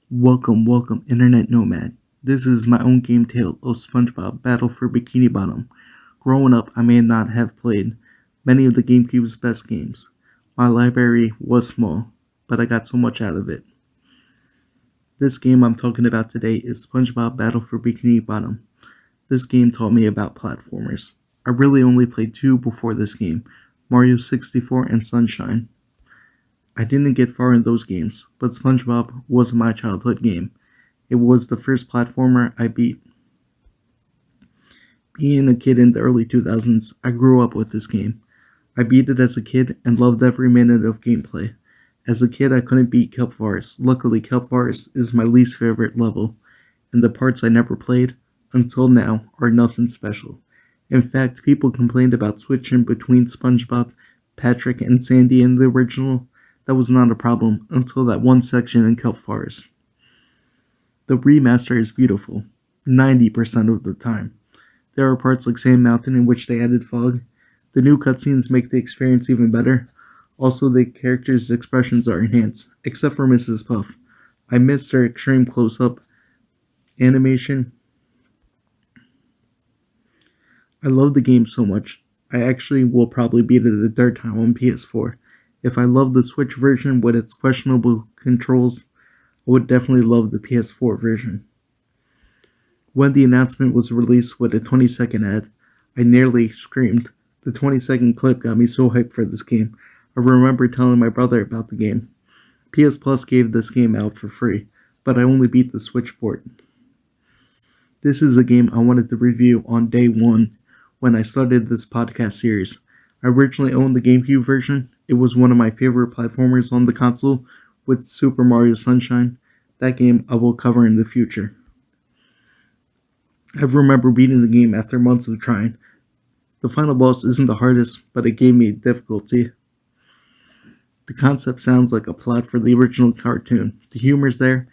Welcome, Internet Nomad. This is my own game tale of Spongebob Battle for Bikini Bottom. Growing up, I may not have played many of the GameCube's best games. My library was small, but I got so much out of it. This game I'm talking about today is Spongebob Battle for Bikini Bottom. This game taught me about platformers. I really only played two before this game, Mario 64 and Sunshine. I didn't get far in those games, but SpongeBob was my childhood game. It was the first platformer I beat. Being a kid in the early 2000s, I grew up with this game. I beat it as a kid and loved every minute of gameplay. As a kid, I couldn't beat Kelp Forest. Luckily, Kelp Forest is my least favorite level, and the parts I never played, until now, are nothing special. In fact, people complained about switching between SpongeBob, Patrick, and Sandy in the original. That was not a problem until that one section in Kelp Forest. The remaster is beautiful, 90% of the time. There are parts like Sand Mountain in which they added fog. The new cutscenes make the experience even better. Also, the characters' expressions are enhanced, except for Mrs. Puff. I missed her extreme close-up animation. I love the game so much. I actually will probably beat it a third time on PS4. If I love the Switch version with its questionable controls, I would definitely love the PS4 version. When the announcement was released with a 20-second ad, I nearly screamed. The 20-second clip got me so hyped for this game. I remember telling my brother about the game. PS Plus gave this game out for free, but I only beat the Switch port. This is a game I wanted to review on day one when I started this podcast series. I originally owned the GameCube version. It was one of my favorite platformers on the console with Super Mario Sunshine. That game I will cover in the future. I remember beating the game after months of trying. The final boss isn't the hardest, but it gave me difficulty. The concept sounds like a plot for the original cartoon. The humor's there.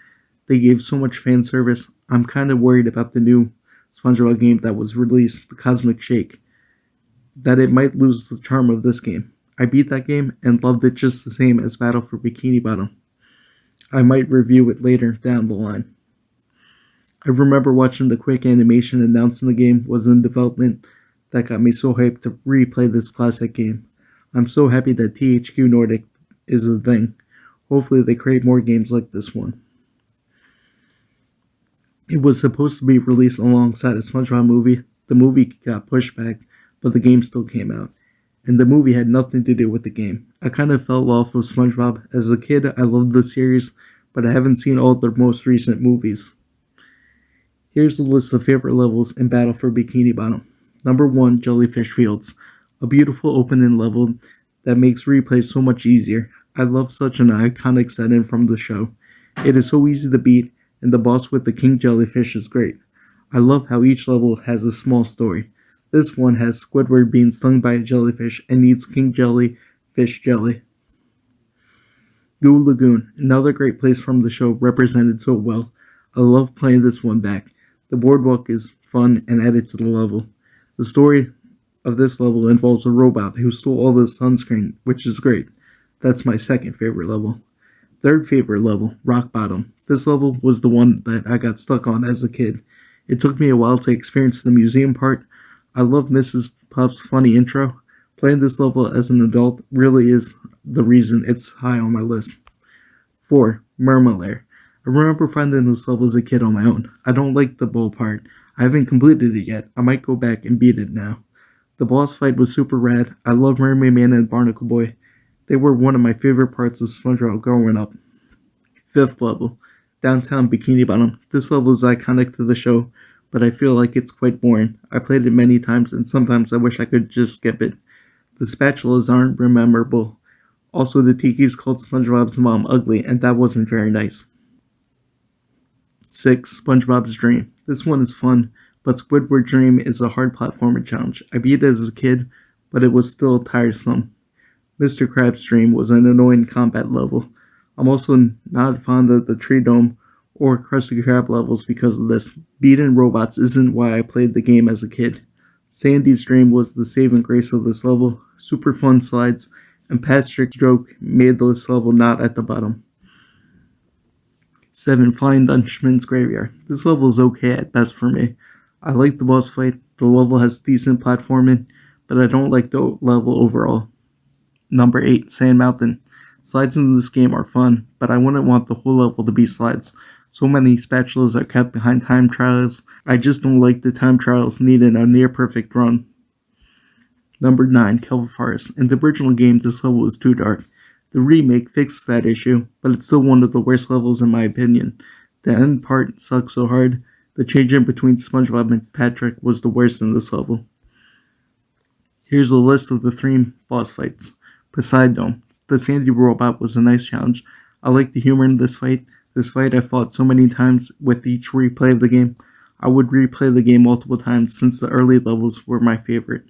They gave so much fan service. I'm kind of worried about the new SpongeBob game that was released, the Cosmic Shake, that it might lose the charm of this game. I beat that game and loved it just the same as Battle for Bikini Bottom. I might review it later down the line. I remember watching the quick animation announcing the game was in development. That got me so hyped to replay this classic game. I'm so happy that THQ Nordic is a thing. Hopefully they create more games like this one. It was supposed to be released alongside a SpongeBob movie. The movie got pushed back, but the game still came out. And the movie had nothing to do with the game. I kind of fell off of SpongeBob. As a kid, I loved the series, but I haven't seen all the most recent movies. Here's the list of favorite levels in Battle for Bikini Bottom. Number 1, Jellyfish Fields. A beautiful opening level that makes replay so much easier. I love such an iconic setting from the show. It is so easy to beat, and the boss with the king jellyfish is great. I love how each level has a small story. This one has Squidward being stung by a jellyfish and needs king jellyfish jelly. Goo Lagoon, another great place from the show represented so well. I love playing this one back. The boardwalk is fun and added to the level. The story of this level involves a robot who stole all the sunscreen, which is great. That's my second favorite level. Third favorite level, Rock Bottom. This level was the one that I got stuck on as a kid. It took me a while to experience the museum part. I love Mrs. Puff's funny intro. Playing this level as an adult really is the reason it's high on my list. 4. Mermalair. I remember finding this level as a kid on my own. I don't like the bowl part. I haven't completed it yet. I might go back and beat it now. The boss fight was super rad. I love Mermaid Man and Barnacle Boy. They were one of my favorite parts of SpongeBob growing up. 5th level, Downtown Bikini Bottom. This level is iconic to the show, but I feel like it's quite boring. I played it many times, and sometimes I wish I could just skip it. The spatulas aren't memorable. Also, the Tiki's called SpongeBob's mom ugly, and that wasn't very nice. 6. SpongeBob's Dream. This one is fun, but Squidward Dream is a hard platformer challenge. I beat it as a kid, but it was still tiresome. Mr. Krabs' Dream was an annoying combat level. I'm also not fond of the Tree Dome or Krusty Krab levels because of this. Beating robots isn't why I played the game as a kid. Sandy's Dream was the saving grace of this level. Super fun slides, and Patrick's joke made this level not at the bottom. 7. Flying Dutchman's Graveyard. This level is okay at best for me. I like the boss fight, the level has decent platforming, but I don't like the level overall. Number 8. Sand Mountain. Slides in this game are fun, but I wouldn't want the whole level to be slides. So many spatulas are kept behind time trials. I just don't like the time trials needing a near perfect run. Number 9. Kelvin Forest. In the original game, this level was too dark. The remake fixed that issue, but it's still one of the worst levels in my opinion. The end part sucks so hard. The change in between Spongebob and Patrick was the worst in this level. Here's a list of the 3 boss fights. Poseidon. The Sandy robot was a nice challenge. I like the humor in this fight. This fight I fought so many times with each replay of the game. I would replay the game multiple times since the early levels were my favorite.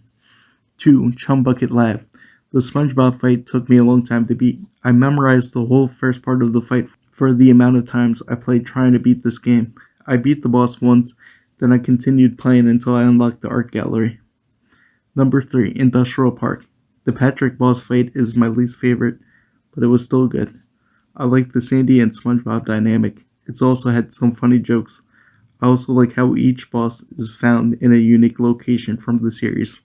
2. Chum Bucket Lab. The Spongebob fight took me a long time to beat. I memorized the whole first part of the fight for the amount of times I played trying to beat this game. I beat the boss once, then I continued playing until I unlocked the art gallery. Number 3. Industrial Park. The Patrick boss fight is my least favorite, but it was still good. I like the Sandy and Spongebob dynamic. It's also had some funny jokes. I also like how each boss is found in a unique location from the series.